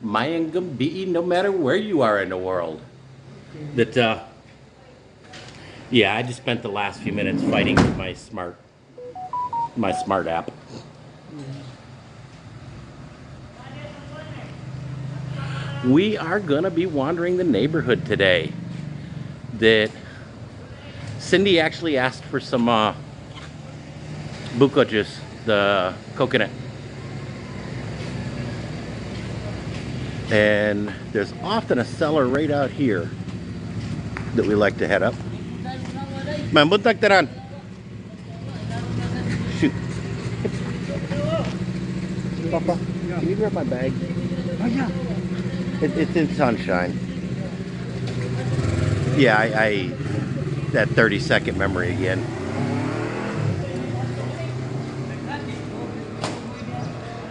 Mayang gabi, no matter where you are in the world. That, yeah, I just spent the last few minutes fighting with my smart app. We are gonna be wandering the neighborhood today. That Cindy actually asked for some buko juice, the coconut. And there's often a cellar right out here that we like to head up. Mambuntag taran. Shoot. Papa, can you grab my bag? Oh, yeah. It's in sunshine. Yeah, I that 30-second memory again.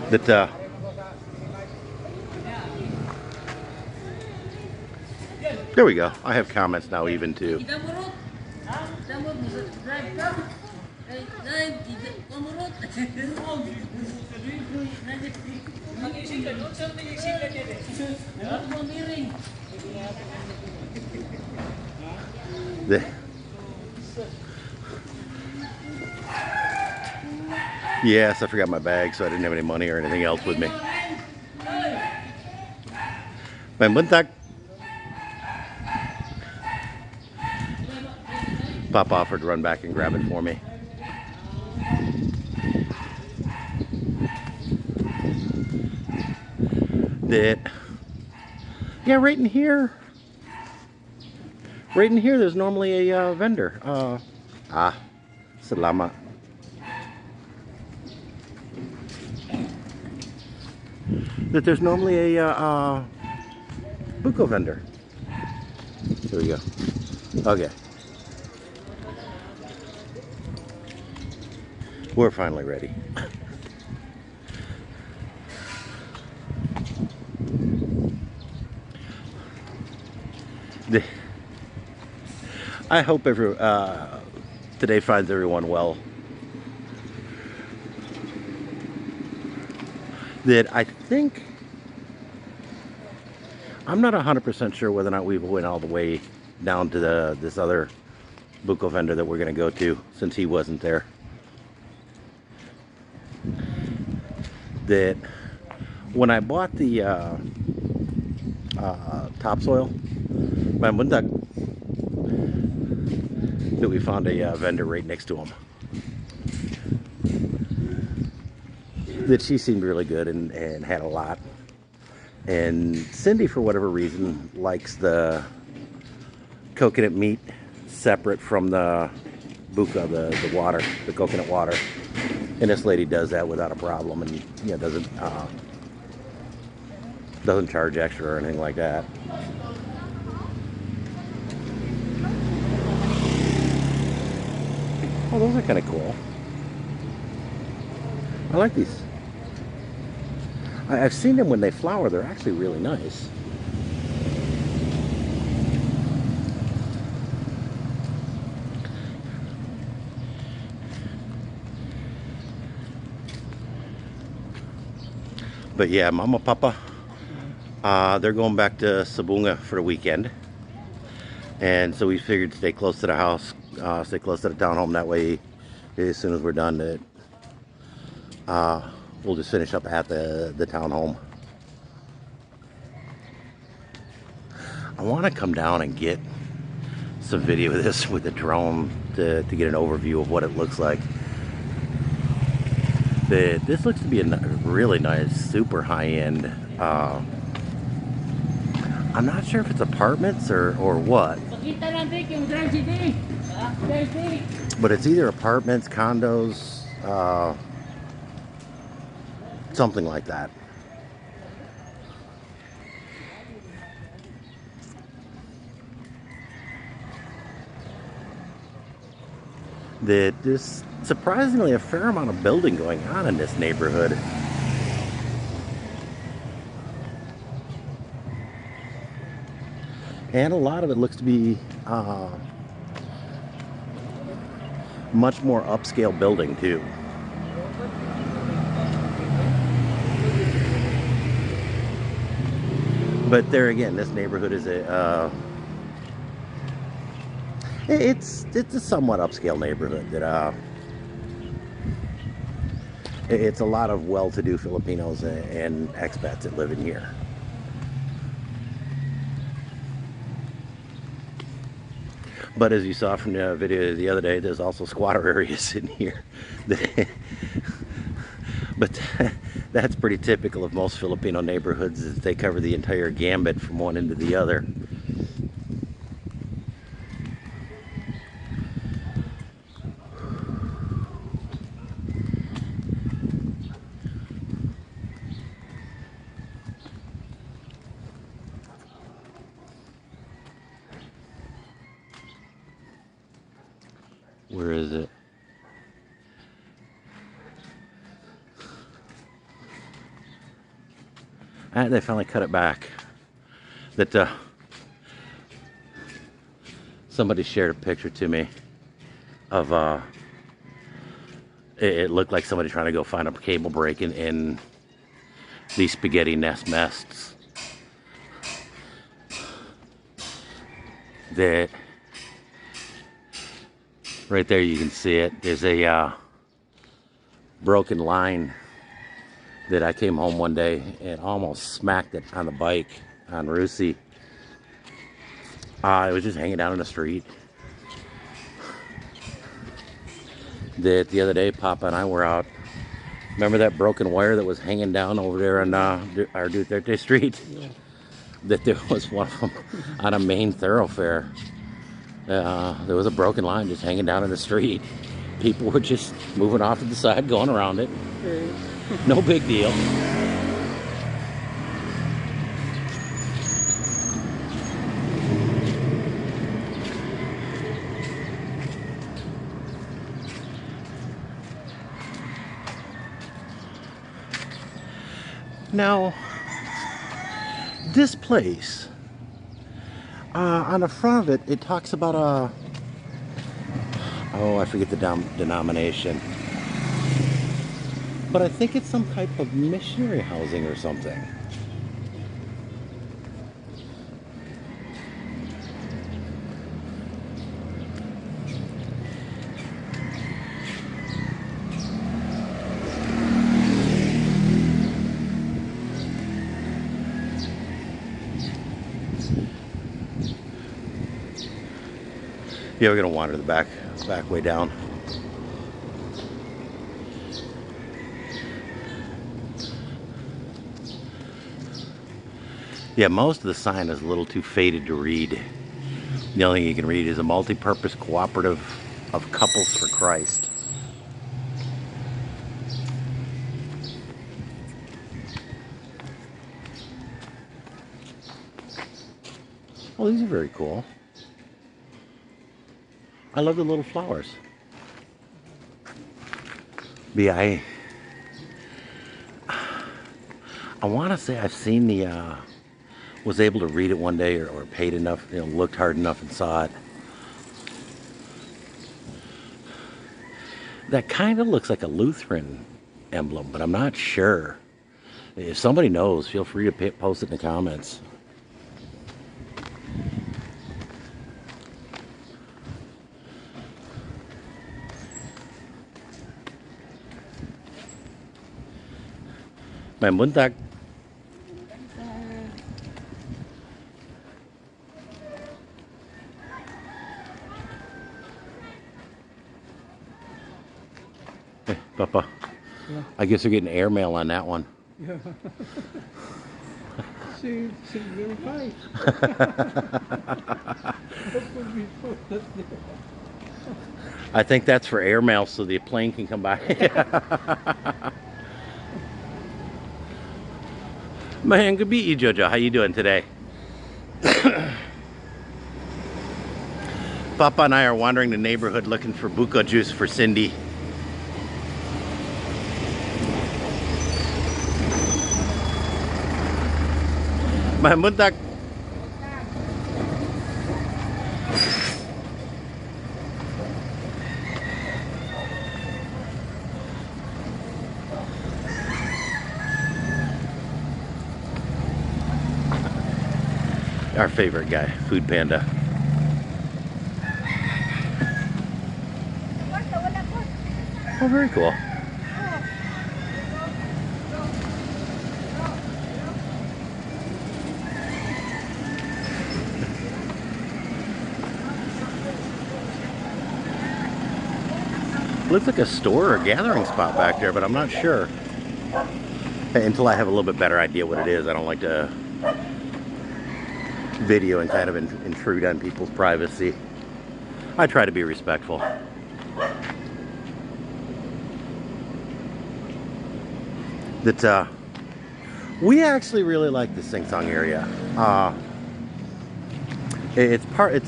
That there we go. I have comments now even too. Yes, I forgot my bag, so I didn't have any money or anything else with me. Pop offered to run back and grab it for me. Yeah, right in here. Right in here, there's normally a vendor. Salamat. That there's normally a buko vendor. Here we go. Okay. We're finally ready. I hope today finds everyone well. That I think, I'm not 100% sure whether or not we went all the way down to this other buko vendor that we're going to go to, since he wasn't there. That when I bought the topsoil, that we found a vendor right next to him. That she seemed really good and had a lot. And Cindy, for whatever reason, likes the coconut meat separate from the buka, the water, the coconut water. And this lady does that without a problem, and doesn't charge extra or anything like that. Oh, those are kind of cool. I like these. I've seen them when they flower. They're actually really nice. But yeah, Mama, Papa, they're going back to Sibonga for the weekend. And so we figured to stay close to the house, stay close to the townhome. That way, as soon as we're done, we'll just finish up at the townhome. I want to come down and get some video of this with the drone to get an overview of what it looks like. This looks to be a really nice, super high-end. I'm not sure if it's apartments or what. But it's either apartments, condos, something like that. There's surprisingly a fair amount of building going on in this neighborhood. And a lot of it looks to be much more upscale building too. But there again, this neighborhood is it's a somewhat upscale neighborhood that it's a lot of well-to-do Filipinos and expats that live in here. But as you saw from the video the other day, there's also squatter areas in here. But that's pretty typical of most Filipino neighborhoods, is they cover the entire gambit from one end to the other. Where is it? And they finally cut it back. That somebody shared a picture to me of it looked like somebody trying to go find a cable break in these spaghetti nest nests. That right there, you can see it. There's a broken line that I came home one day and almost smacked it on the bike on Rusi. It was just hanging down in the street. That the other day, Papa and I were out. Remember that broken wire that was hanging down over there on our Duterte Street? Yeah. That there was one of them on a main thoroughfare. There was a broken line just hanging down in the street. People were just moving off to the side, going around it. No big deal. Now, this place, on the front of it, it talks about I forget the denomination. But I think it's some type of missionary housing or something. Yeah, we're gonna wander the back way down. Yeah, most of the sign is a little too faded to read. The only thing you can read is a multi-purpose cooperative of Couples for Christ. Oh, these are very cool. I love the little flowers. But yeah, I want to say I've seen the, was able to read it one day or paid enough, looked hard enough and saw it. That kind of looks like a Lutheran emblem, but I'm not sure. If somebody knows, feel free to post it in the comments. May buntag. Hey, Papa. Yeah. I guess they're getting airmail on that one. Yeah. She's very high. I think that's for airmail so the plane can come by. Man, good beat you, Jojo. How you doing today? Papa and I are wandering the neighborhood looking for buko juice for Cindy. Mahmuntak. Our favorite guy, Food Panda. Oh, very cool. Looks like a store or a gathering spot back there, but I'm not sure. Until I have a little bit better idea what it is. I don't like to video and kind of intrude on people's privacy. I try to be respectful. That we actually really like the Sing Song area. It's part of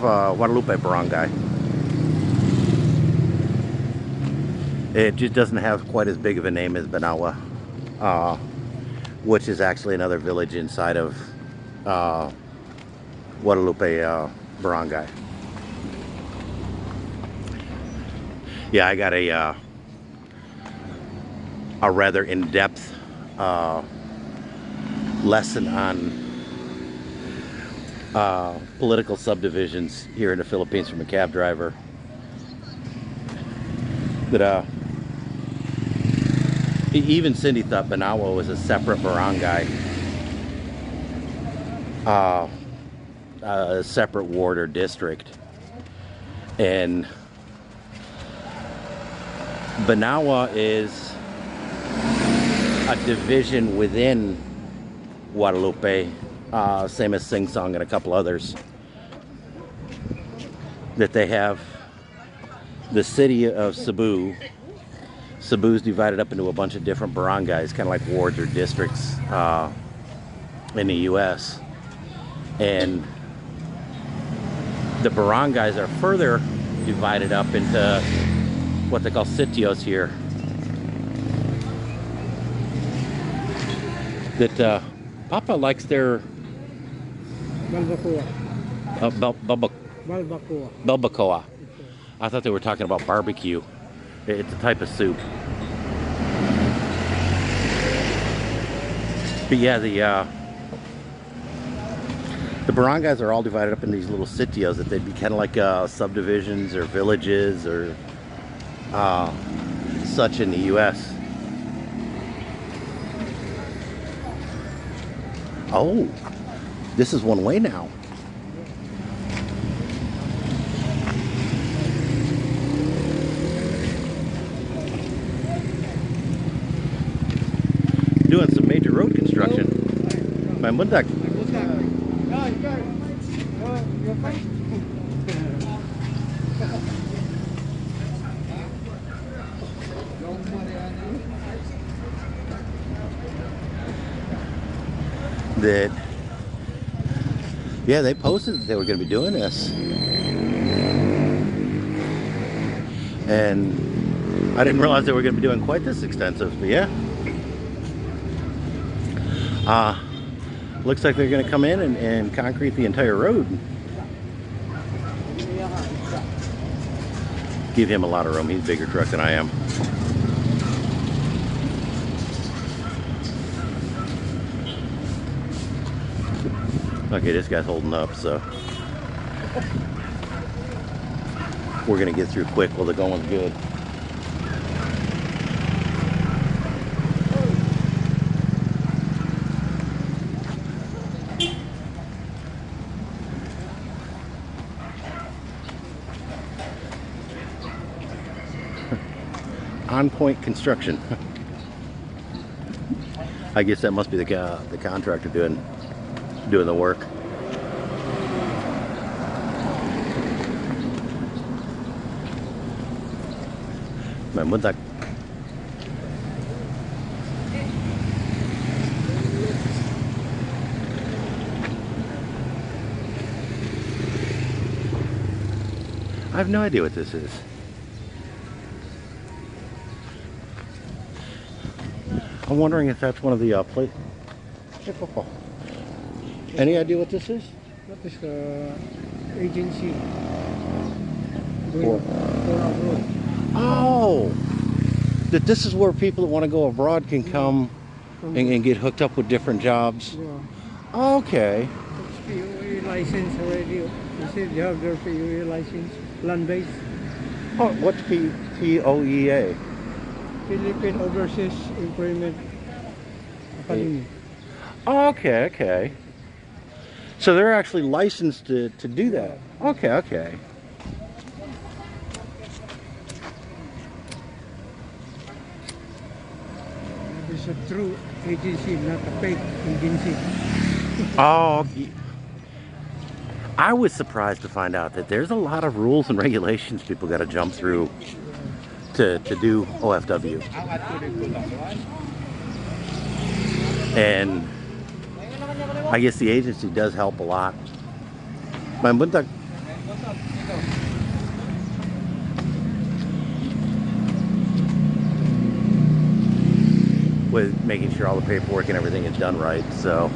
Guadalupe Barangay. It just doesn't have quite as big of a name as Banawa, which is actually another village inside of Guadalupe Barangay. Yeah, I got a rather in-depth lesson on political subdivisions here in the Philippines from a cab driver. That even Cindy thought Banawa was a separate barangay, a separate ward or district, and Banawa is a division within Guadalupe, same as Sing Song and a couple others. That they have the city of Cebu. Cebu's divided up into a bunch of different barangays, kind of like wards or districts in the U.S. And the barangays are further divided up into what they call sitios here. That Papa likes their Balbacoa. Balbacoa. I thought they were talking about barbecue. It's a type of soup. But yeah, the barangays are all divided up in these little sitios that they'd be kind of like subdivisions or villages or such in the U.S. Oh, this is one way now. Doing some major road construction. My mundak. That, yeah, they posted that they were going to be doing this, and I didn't realize they were going to be doing quite this extensive. But yeah, looks like they're going to come in and concrete the entire road. Give him a lot of room. He's a bigger truck than I am. Okay, this guy's holding up, so we're gonna get through quick while the going's good. On point construction. I guess that must be the contractor doing the work. My mundak. I have no idea what this is. I'm wondering if that's one of the plates. Any idea what this is? That is the agency. For abroad. Oh! That this is where people that want to go abroad can come and get hooked up with different jobs. Yeah. Okay. It's POA license already. You see, they have their POA license, land-based. Oh, what's POEA? Philippine Overseas Employment Academy. Oh, okay, okay. So they're actually licensed to do that. Okay, okay. It's a true agency, not a fake agency. Oh, I was surprised to find out that there's a lot of rules and regulations people got to jump through to do OFW. And I guess the agency does help a lot. With making sure all the paperwork and everything is done right, so.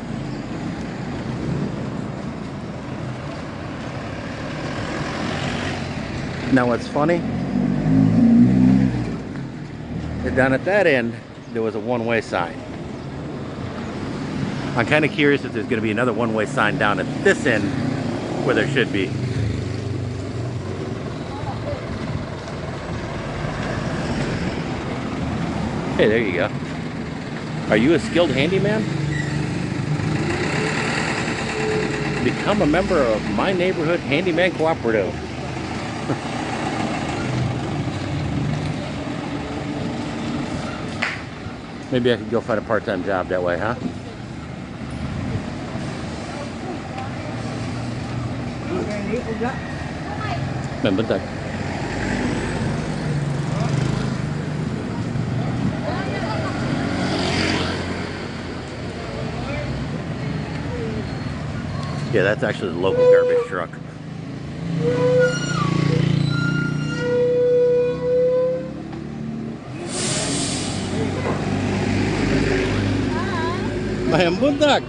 Now what's funny, down at that end, there was a one-way sign. I'm kind of curious if there's going to be another one-way sign down at this end where there should be. Hey, there you go. Are you a skilled handyman? Become a member of my neighborhood handyman cooperative. Maybe I could go find a part-time job that way, huh? Bentar. Yeah, that's actually the local garbage truck. Mayang buntag.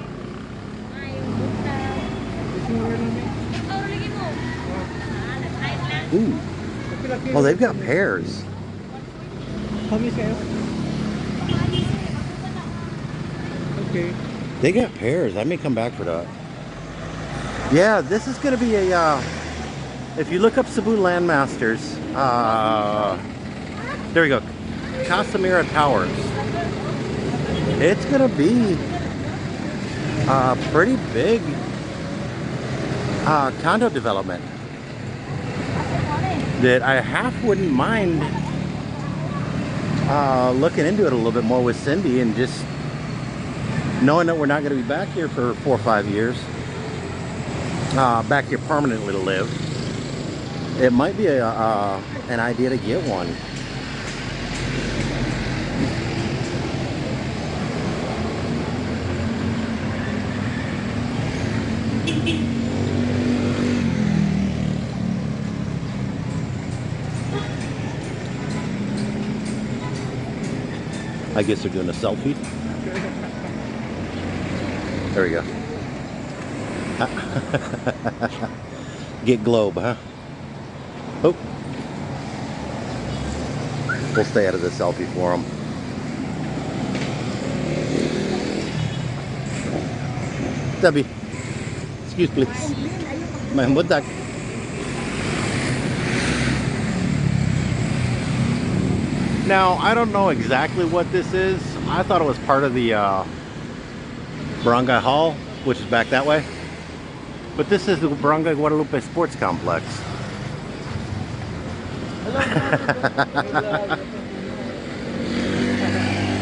Ooh. Well, they've got pears. Okay. They got pears. I may come back for that. Yeah, this is going to be a, if you look up Cebu Landmasters, there we go, Casimira Towers. It's going to be a pretty big condo development that I half wouldn't mind looking into it a little bit more with Cindy, and just knowing that we're not going to be back here for 4 or 5 years, back here permanently to live. It might be an idea to get one. I guess they're doing a selfie. There we go. Get globe, huh? Oh. We'll stay out of the selfie for them. Tabi. Excuse please. May buntag. Now, I don't know exactly what this is. I thought it was part of the Barangay Hall, which is back that way. But this is the Barangay Guadalupe Sports Complex.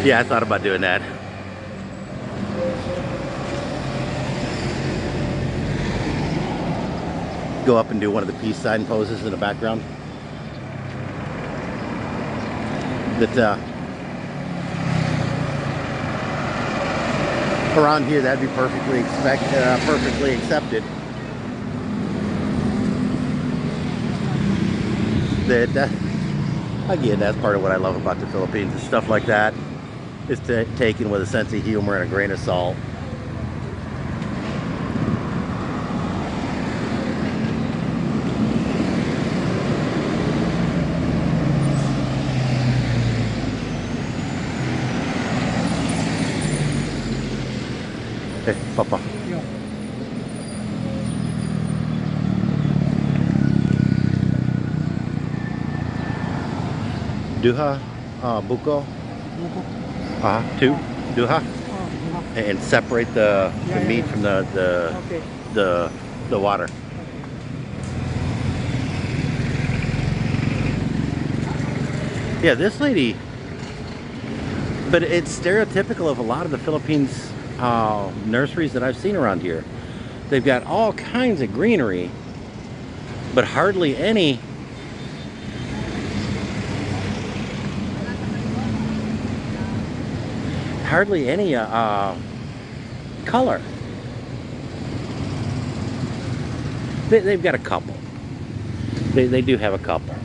Yeah, I thought about doing that. Go up and do one of the peace sign poses in the background. That around here, that'd be perfectly accepted. That again, that's part of what I love about the Philippines. And stuff like that is taken with a sense of humor and a grain of salt. Hey, Papa. Yeah. Duha, buko, Buko. two, duha, Yeah. and separate the Yeah, meat yeah. from Okay. the water. Yeah, this lady, but it's stereotypical of a lot of the Philippines nurseries that I've seen around here. They've got all kinds of greenery, but hardly any color. They've got a couple. They do have a couple,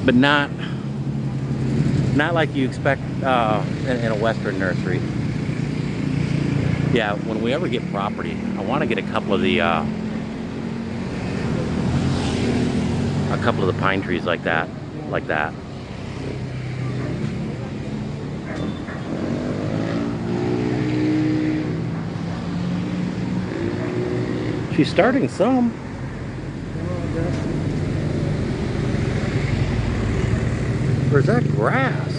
but not like you expect in a Western nursery. Yeah, when we ever get property, I want to get a couple of the pine trees like that, She's starting some. Or is that grass?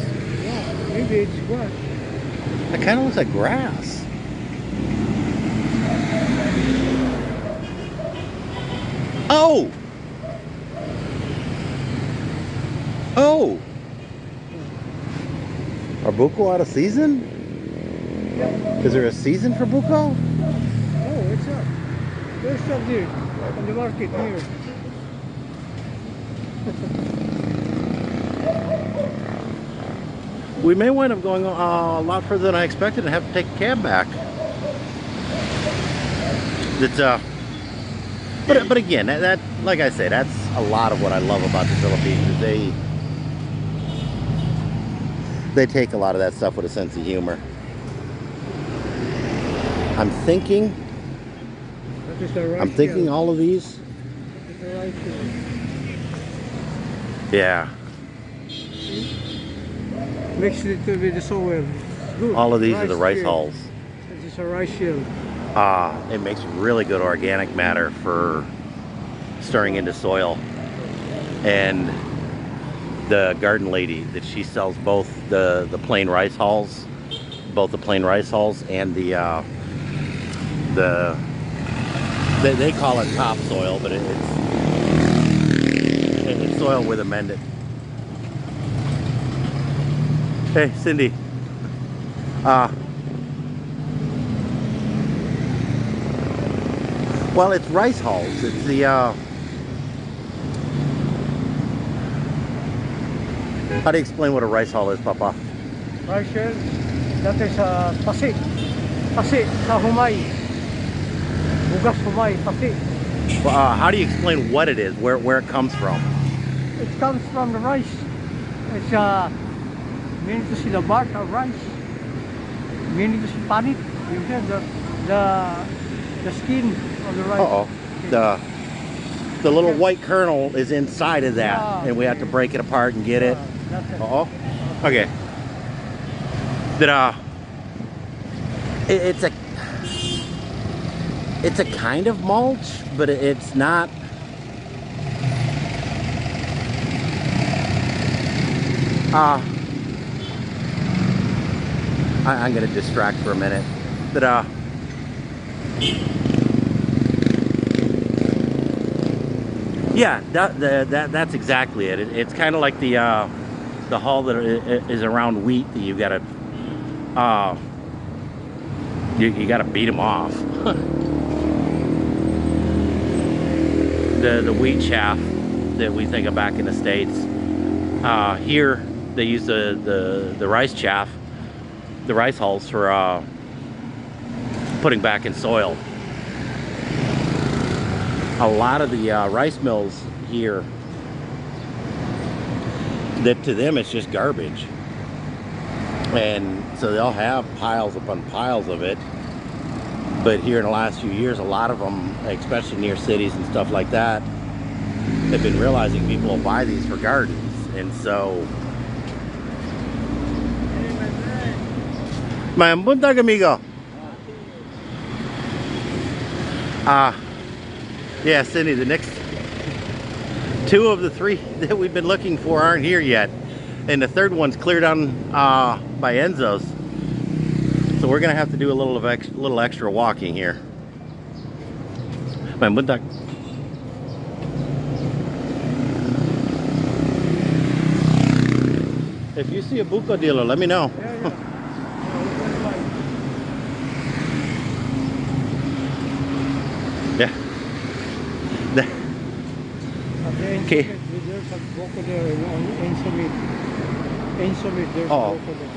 Yeah, maybe it's what? That kind of looks like grass. Oh! Oh! Are buko out of season? Is there a season for buko? Oh, it's up. There's some here on the market here. We may wind up going a lot further than I expected and have to take a cab back. It's but again, that like I say, that's a lot of what I love about the Philippines. Is they take a lot of that stuff with a sense of humor. I'm thinking all of these. Yeah. Mixed it with the soil. Good. All of these are the rice field. hulls. This is a rice field. It makes really good organic matter for stirring into soil. And the garden lady that she sells both the plain rice hulls, and they call it topsoil, but it's soil with amended. Hey, Cindy. Well, it's rice hulls. It's the how do you explain what a rice hull is, Papa? Rice field. That is pasi. Pasi sa humay. Bugas humay, pasi. Well, how do you explain what it is? Where it comes from? It comes from the rice. It's meaning to see the bark of rice. Meaning to see panit. You said the skin of the rice. Uh-oh. The little white kernel is inside of that, Yeah. and we have to break it apart and get it. That's it. Uh-oh. Okay. But it's a kind of mulch, but it's not. I'm gonna distract for a minute. But yeah, that's exactly it. It's kind of like the hull that is around wheat that you gotta you gotta beat them off. the wheat chaff that we think of back in the States. Here they use the rice chaff, the rice hulls for putting back in soil. A lot of the rice mills here, that to them it's just garbage, and so they'll have piles upon piles of it. But here in the last few years, a lot of them, especially near cities and stuff like that, have been realizing people will buy these for gardens. And so Ma'am, buntag amigo. Yeah, Cindy, the next two of the three that we've been looking for aren't here yet. And the third one's cleared on by Enzo's. So we're gonna have to do a little extra walking here. May mundak. If you see a buko dealer, let me know. Yeah. Okay. There's a buko there in Summit. There's Oh. a buko there.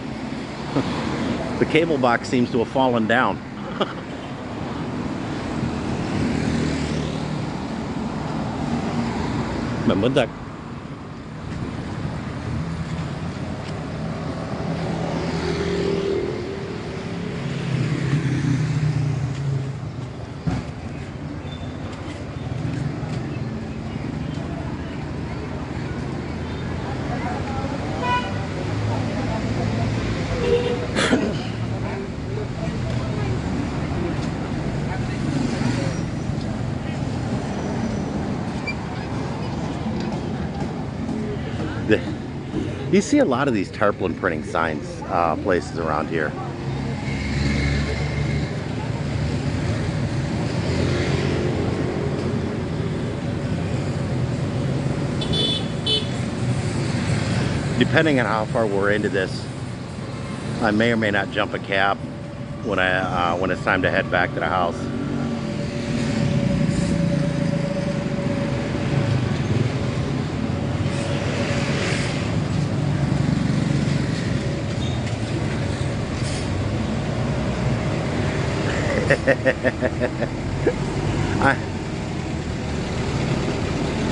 The cable box seems to have fallen down. May mundak. You see a lot of these tarpaulin printing signs places around here. Depending on how far we're into this, I may or may not jump a cab when it's time to head back to the house.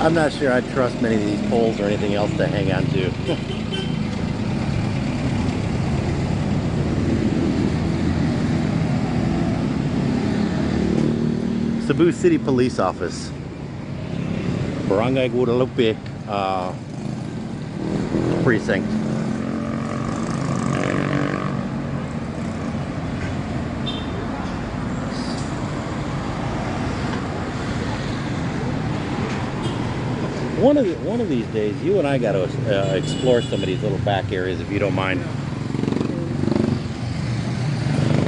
I'm not sure I'd trust many of these poles or anything else to hang on to. Cebu City Police Office, Barangay Guadalupe Precinct. One of these days, you and I got to explore some of these little back areas, if you don't mind.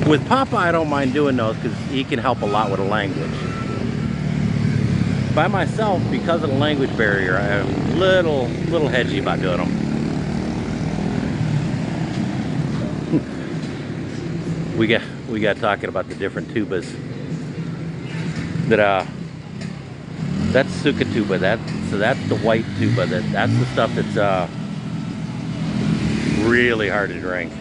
With Papa, I don't mind doing those because he can help a lot with the language. By myself, because of the language barrier, I'm a little hedgy about doing them. we got talking about the different tubas. That's suka tuba. So that's the white tuba. That's the stuff that's really hard to drink.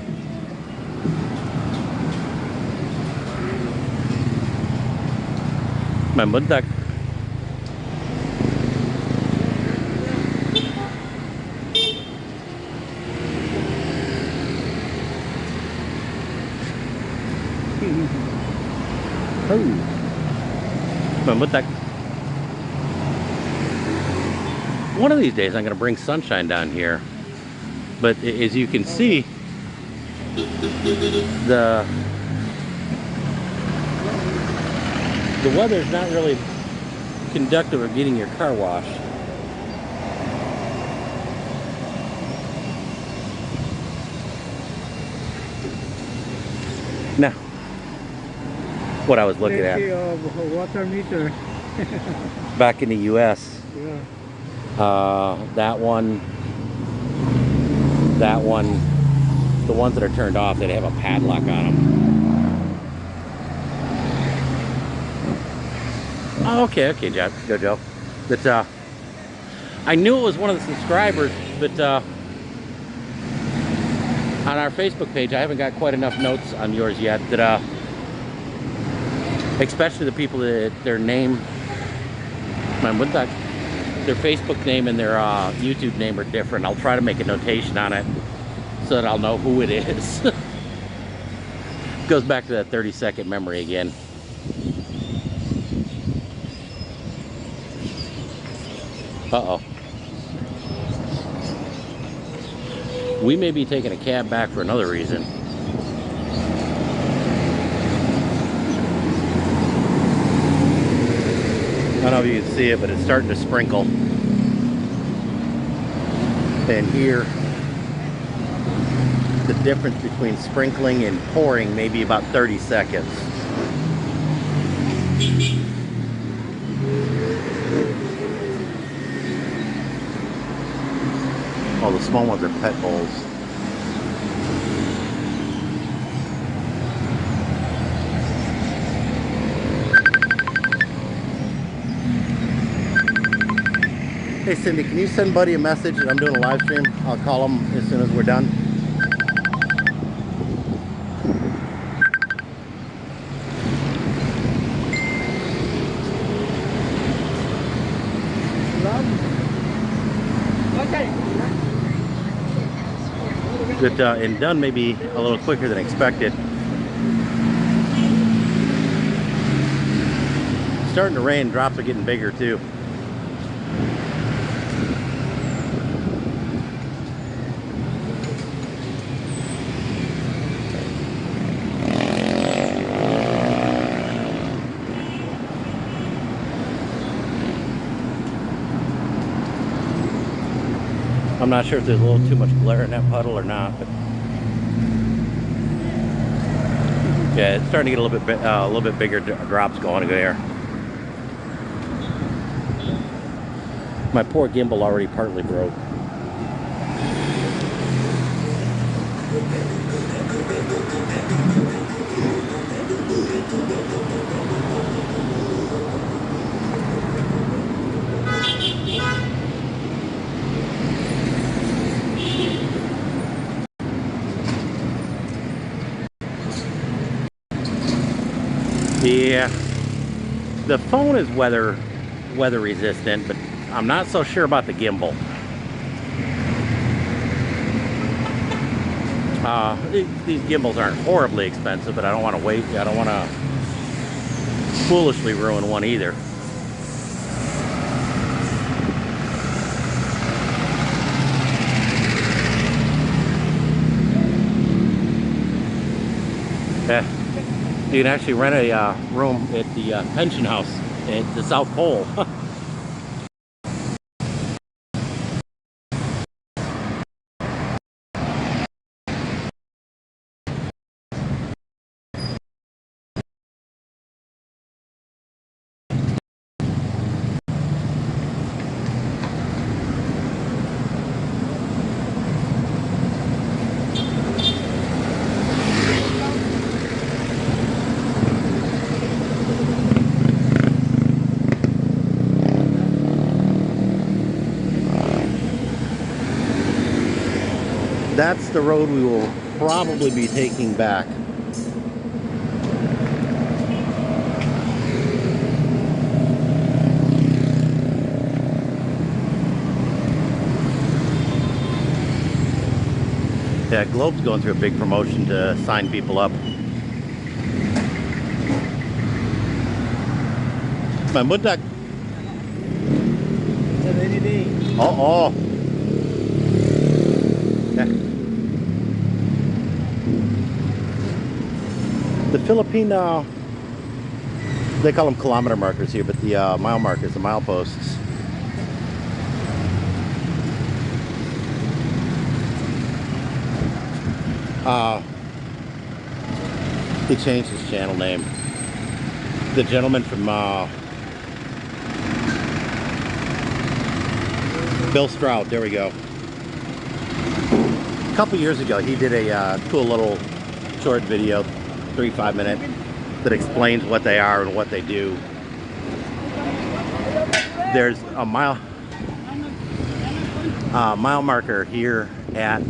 May mundak. Oh. May mundak. One of these days I'm going to bring sunshine down here, but as you can see, the weather's not really conducive of getting your car washed. Now, what I was looking at Water meter. back in the US, Yeah. that one, the ones that are turned off, they have a padlock on them. Oh, okay, Jojo. That I knew it was one of the subscribers, but on our Facebook page, I haven't got quite enough notes on yours yet. That especially the people that their name, their Facebook name and their YouTube name are different. I'll try to make a notation on it so that I'll know who it is. Goes back to that 30-second memory again. Uh-oh. We may be taking a cab back for another reason. know if you can see it, but it's starting to sprinkle. And here, the difference between sprinkling and pouring may be about 30 seconds. Oh, the small ones are pet bowls. Hey Cindy, can you send Buddy a message? I'm doing a live stream. I'll call him as soon as we're done. Good, and done maybe a little quicker than expected. Starting to rain, drops are getting bigger too. I'm not sure if there's a little too much glare in that puddle or not, but yeah, it's starting to get a little bit bigger drops going there. My poor gimbal already partly broke. Yeah, the phone is weather resistant, but I'm not so sure about the gimbal. These gimbals aren't horribly expensive, but I don't want to wait. I don't want to foolishly ruin one either. Yeah. You can actually rent a room at the pension house at the South Pole. That's the road we will probably be taking back. Yeah, Globe's going through a big promotion to sign people up. My mundak. Oh. Yeah. The Philippine, they call them kilometer markers here, but the mile markers, the mile posts. He changed his channel name. The gentleman from Bill Stroud, there we go. A couple years ago, he did a cool little short video, 3-5 minute, that explains what they are and what they do. There's a mile marker here at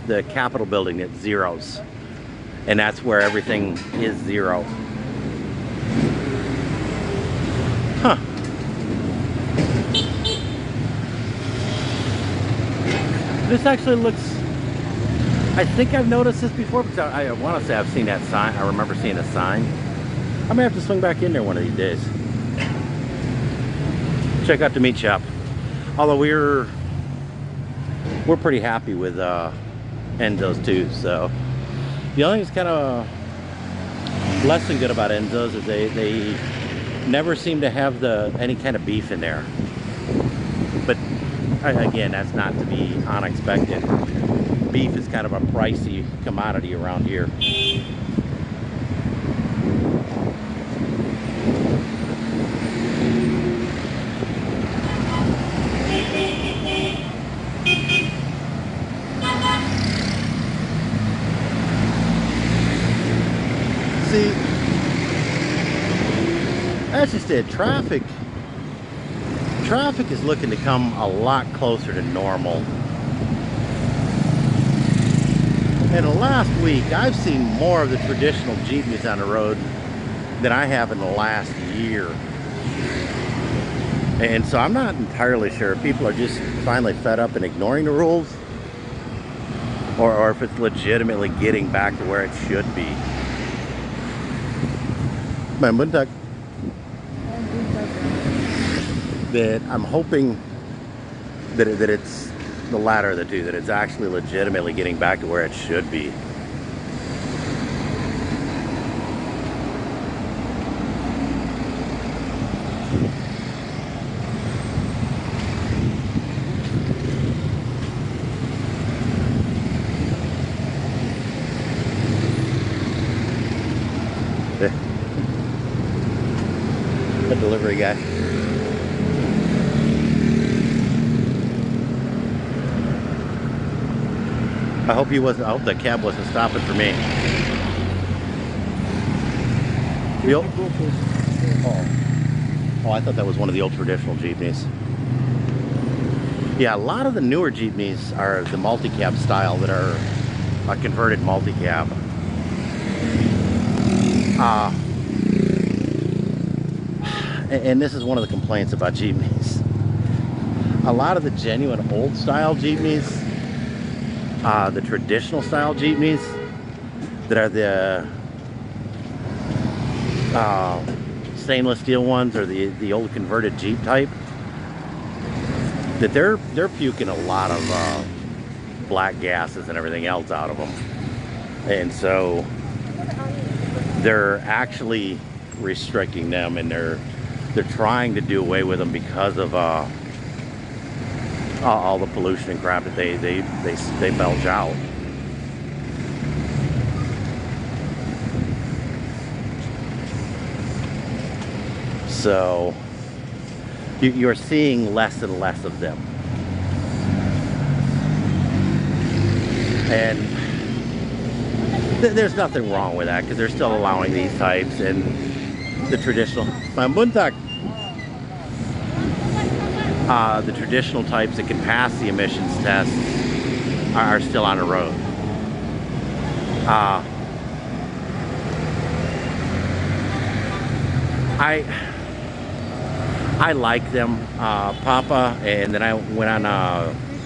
the Capitol building at zeros, and that's where everything is zero. Huh. This actually looks, I think I've noticed this before, because I want to say I've seen that sign. I remember seeing a sign. I may have to swing back in there one of these days. Check out the meat shop. Although we're pretty happy with Enzo's too. So the only thing that's kind of less than good about Enzo's is they never seem to have any kind of beef in there. But again, that's not to be unexpected. Beef is kind of a pricey commodity around here. See, that's just it. Traffic is looking to come a lot closer to normal. In the last week, I've seen more of the traditional jeepneys on the road than I have in the last year. And so I'm not entirely sure if people are just finally fed up and ignoring the rules, or if it's legitimately getting back to where it should be. That I'm hoping that it's the latter of the two, that it's actually legitimately getting back to where it should be. The delivery guy. I hope the cab wasn't stopping for me. Oh, I thought that was one of the old traditional jeepneys. Yeah, a lot of the newer jeepneys are the multi-cab style that are a converted multi-cab. And this is one of the complaints about jeepneys. A lot of the genuine old style jeepneys, the traditional style jeepneys that are the stainless steel ones, or the old converted Jeep type, that they're puking a lot of black gases and everything else out of them. And so they're actually restricting them, and they're trying to do away with them because of all the pollution and crap that they belch out. So you're seeing less and less of them. And there's nothing wrong with that, because they're still allowing these types, and the traditional the traditional types that can pass the emissions test are still on the road. I like them, Papa, and then I went on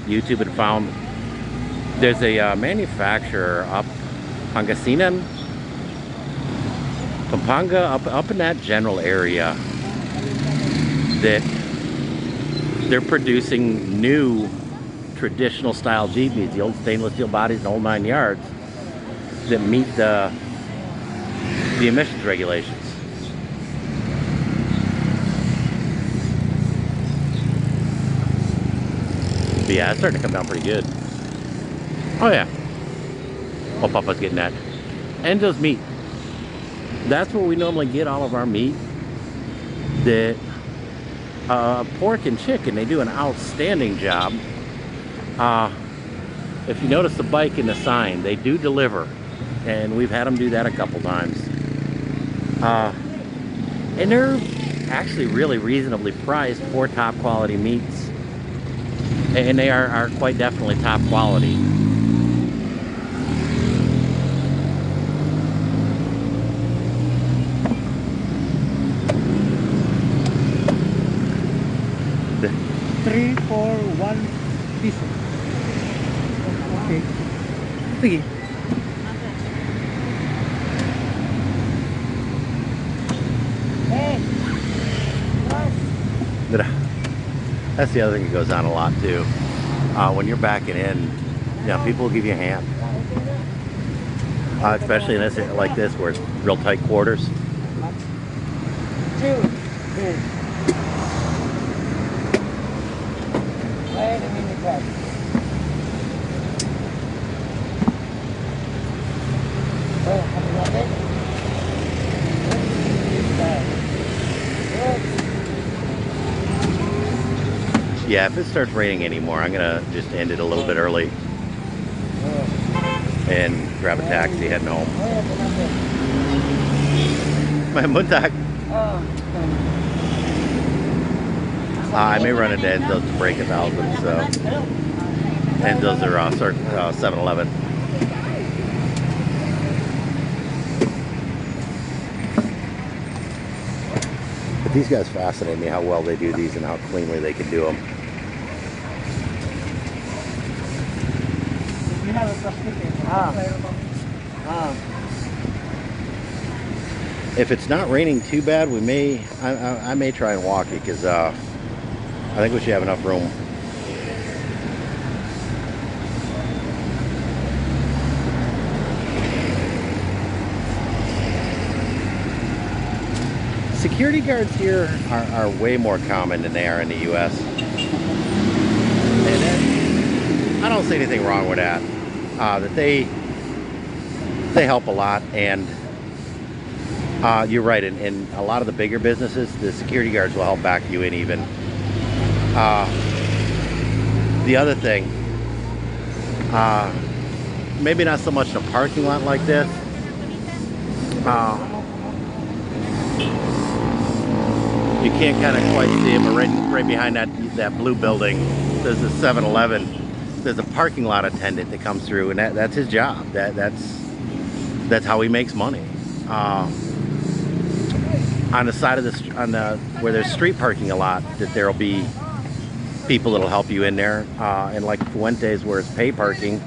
YouTube and found there's a manufacturer up Pangasinan, Pampanga, up in that general area, that they're producing new traditional style jeepneys, the old stainless steel bodies and old 9 yards, that meet the emissions regulations. But yeah, it's starting to come down pretty good. Oh yeah. Oh, Papa's getting that. Enzo's meat. That's where we normally get all of our meat. That pork and chicken, they do an outstanding job. If you notice the bike and the sign, they do deliver, and we've had them do that a couple times. And they're actually really reasonably priced for top quality meats, and they are quite definitely top quality. Three for 1 piso. Okay. Sige. That's the other thing that goes on a lot too. When you're backing in, you know, people will give you a hand. especially in this like this where it's real tight quarters. Two. Three. Wait a minute, guys. Oh, have you got it? Yeah, if it starts raining anymore, I'm gonna just end it a little bit early and grab a taxi heading home. My muntag. I may run into Enzo's to break 1,000, so Enzo's are 7-Eleven. But these guys fascinate me how well they do these and how cleanly they can do them. If it's not raining too bad, I may try and walk it because I think we should have enough room. Security guards here are way more common than they are in the U.S. And I don't see anything wrong with that. That they help a lot, and you're right. In a lot of the bigger businesses, the security guards will help back you in even. The other thing, maybe not so much in a parking lot like this. You can't kind of quite see it, but right behind that blue building, there's a 7-Eleven. There's a parking lot attendant that comes through, and that's his job. That's how he makes money. On the side of where there's street parking a lot, that there'll be people that'll help you in there. And like Fuentes, where it's pay parking,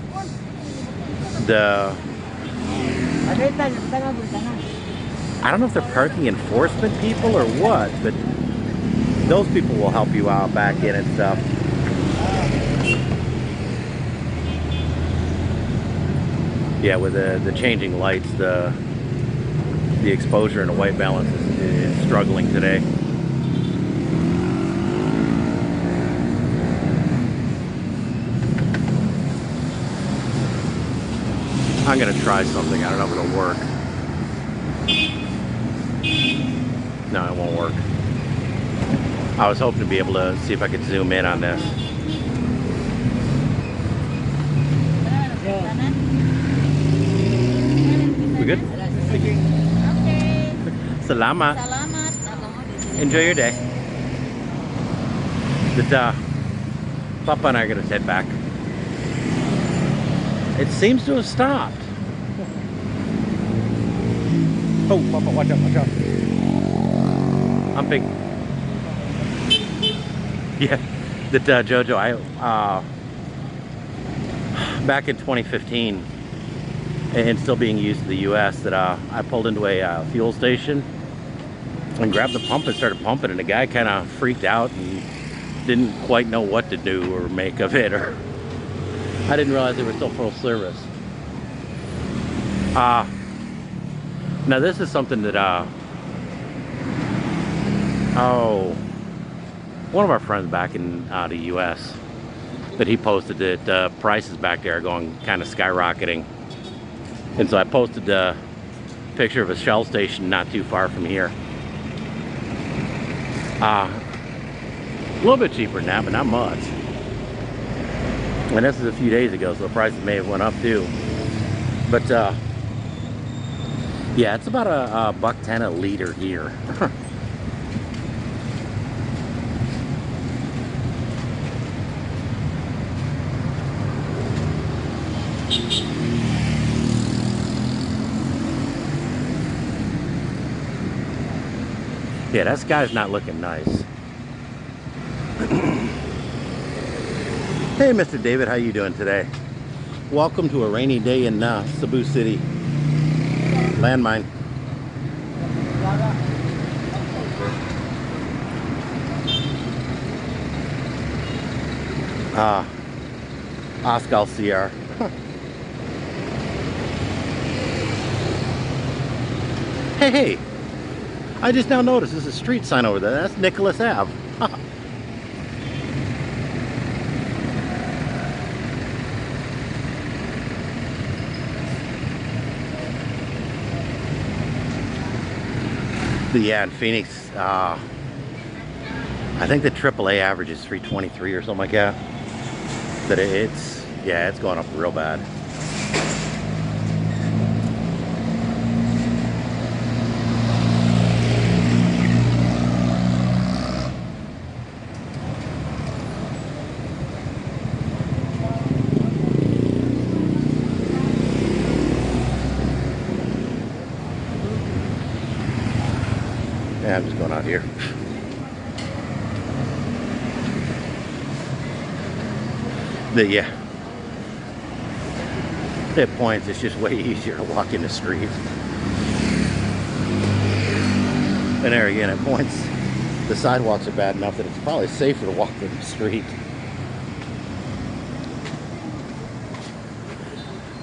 I don't know if they're parking enforcement people or what, but those people will help you out back in and stuff. Yeah, with the changing lights, the exposure and the white balance is struggling today. I'm gonna try something. I don't know if it'll work. No, it won't work. I was hoping to be able to see if I could zoom in on this. We good? Okay. Salamat. Salamat. Enjoy your day. But Papa and I are gonna head back. It seems to have stopped. Oh, Papa, watch out, watch out. I'm big. Yeah, that Jojo, back in 2015, and still being used in the U.S., that I pulled into a fuel station and grabbed the pump and started pumping, and the guy kind of freaked out and didn't quite know what to do or make of it, or I didn't realize they were still full service. Now this is something that one of our friends back in the U.S. that he posted that prices back there are going kind of skyrocketing, and so I posted a picture of a Shell station not too far from here. A little bit cheaper than that, but not much. And this is a few days ago, so the prices may have went up too. But yeah, it's about a $1.10 a liter here. Yeah, that sky's not looking nice. Hey, Mr. David, how you doing today? Welcome to a rainy day in Cebu City. Landmine. Oscar CR. Hey, I just now noticed there's a street sign over there. That's Nicholas Ave. But yeah, in Phoenix, I think the AAA average is 323 or something like that. But yeah, it's going up real bad. Yeah, I'm just going out here. But yeah, at points it's just way easier to walk in the street. And there again, at points the sidewalks are bad enough that it's probably safer to walk in the street.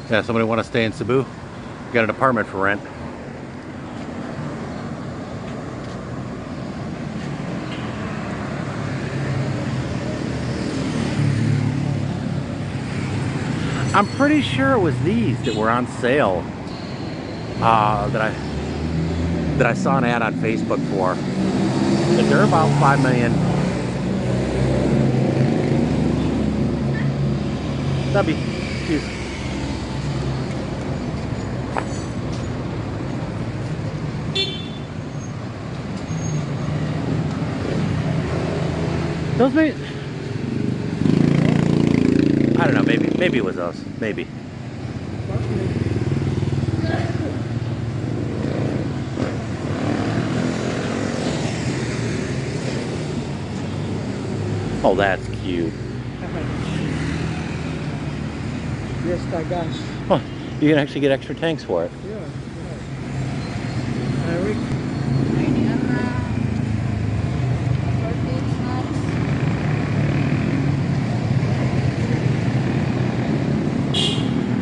Yeah, somebody want to stay in Cebu? Got an apartment for rent. I'm pretty sure it was these that were on sale that I saw an ad on Facebook for. That they're about 5 million. That'd be cute. Those may, I don't know, maybe it was us. Maybe. Oh, that's cute. Yes, the gas. Huh. You can actually get extra tanks for it. Yeah.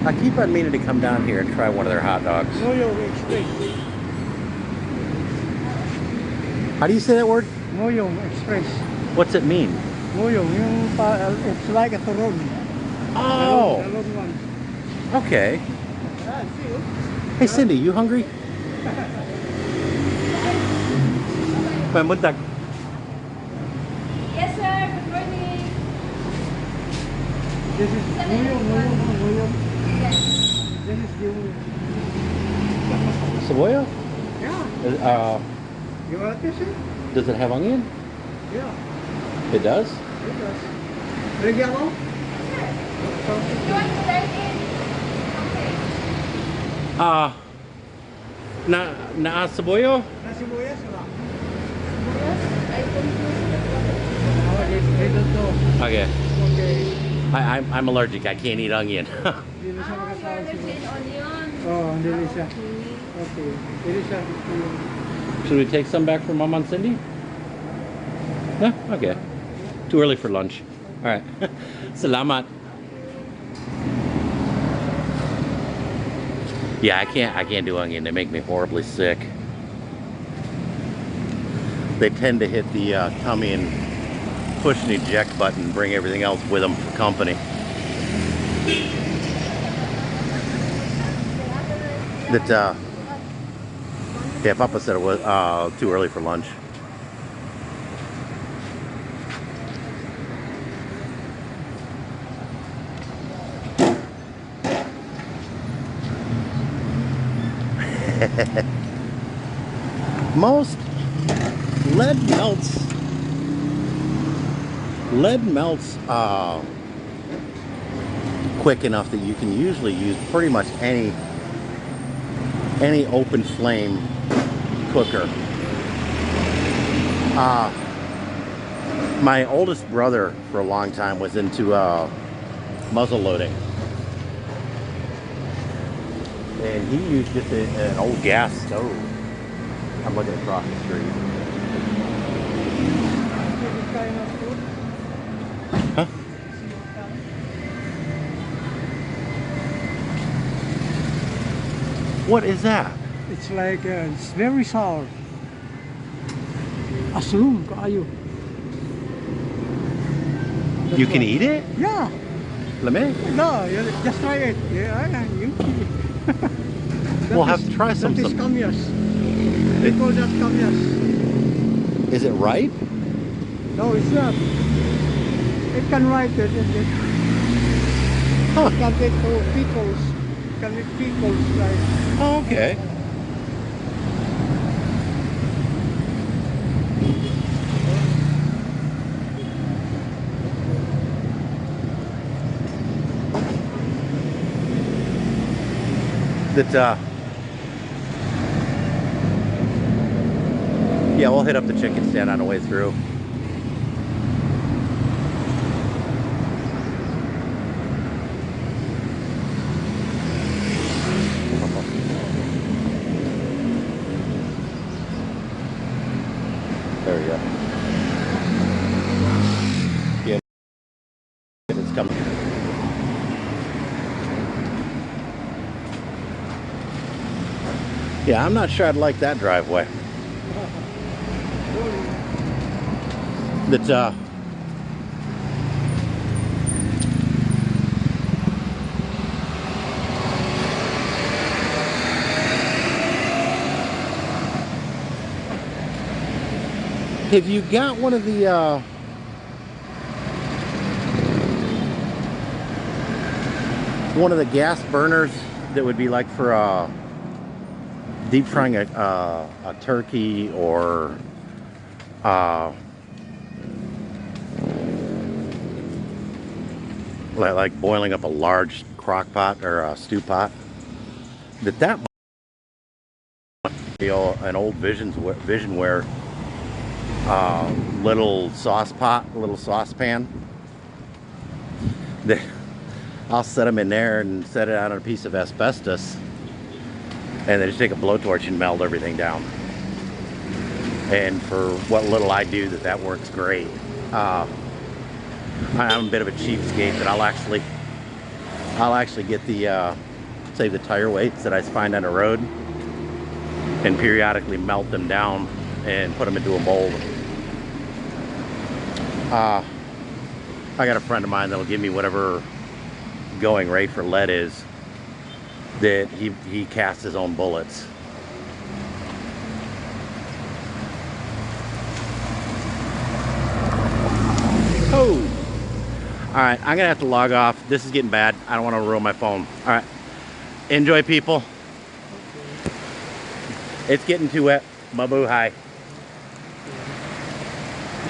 I keep on meaning to come down here and try one of their hot dogs. Moyo Express. How do you say that word? Moyo Express. What's it mean? Moyo, it's like a turon. Oh, The long one. okay. Ah, see you. Hey Cindy, you hungry? Pamuntak. Yes, sir. Good morning. This is Moyo. Yes. This is the Cebolla? yeah. You want this? Does it have onion? Yeah, It does? it does. Regalo? You want to dine in? Okay. Na cebolla? Nasi buyas wala. Yes, I confused Oh, they don't know. Okay. Okay. I'm allergic. I can't eat onion. Hindi na siya Ah, you makasama ordered siguro. in onion. Oh, hindi na siya. Okay. Okay. Hindi siya. Should we take some back for Mom and Cindy? No? Okay. Too early for lunch. All right. Salamat. Yeah, I can't do onion. They make me horribly sick. They tend to hit the tummy and push an eject button and bring everything else with them for company. That yeah, Papa said it was too early for lunch. Most lead melts quick enough that you can usually use pretty much any open flame cooker. My oldest brother for a long time was into muzzle loading. And he used just an old gas stove. I'm looking across the street. Huh? What is that? It's like it's very sour. Aslum kaayo. You can eat it? Yeah. Let me. No, just try it. Yeah, you. We'll have to try some. That is kamyas. They call that kamyas. Is it ripe? No, it's not. It can ripe it. Huh. It can get to pickles. It can make pickles like. Oh, okay. That yeah, we'll hit up the chicken stand on the way through. There we go. Yeah, it's coming. Yeah, I'm not sure I'd like that driveway. That have you got one of the gas burners that would be like for deep frying a turkey or like boiling up a large crock pot or a stew pot? That might be an old Visionware little sauce pot, little saucepan. I'll set them in there and set it on a piece of asbestos, and then just take a blowtorch and melt everything down. And for what little I do, that works great. I'm a bit of a cheapskate, that I'll actually get the save the tire weights that I find on the road and periodically melt them down and put them into a mold. I got a friend of mine that'll give me whatever going rate for lead is, that he casts his own bullets. Oh! Alright, I'm gonna have to log off. This is getting bad. I don't want to ruin my phone. Alright. Enjoy, people. It's getting too wet. Mabuhay.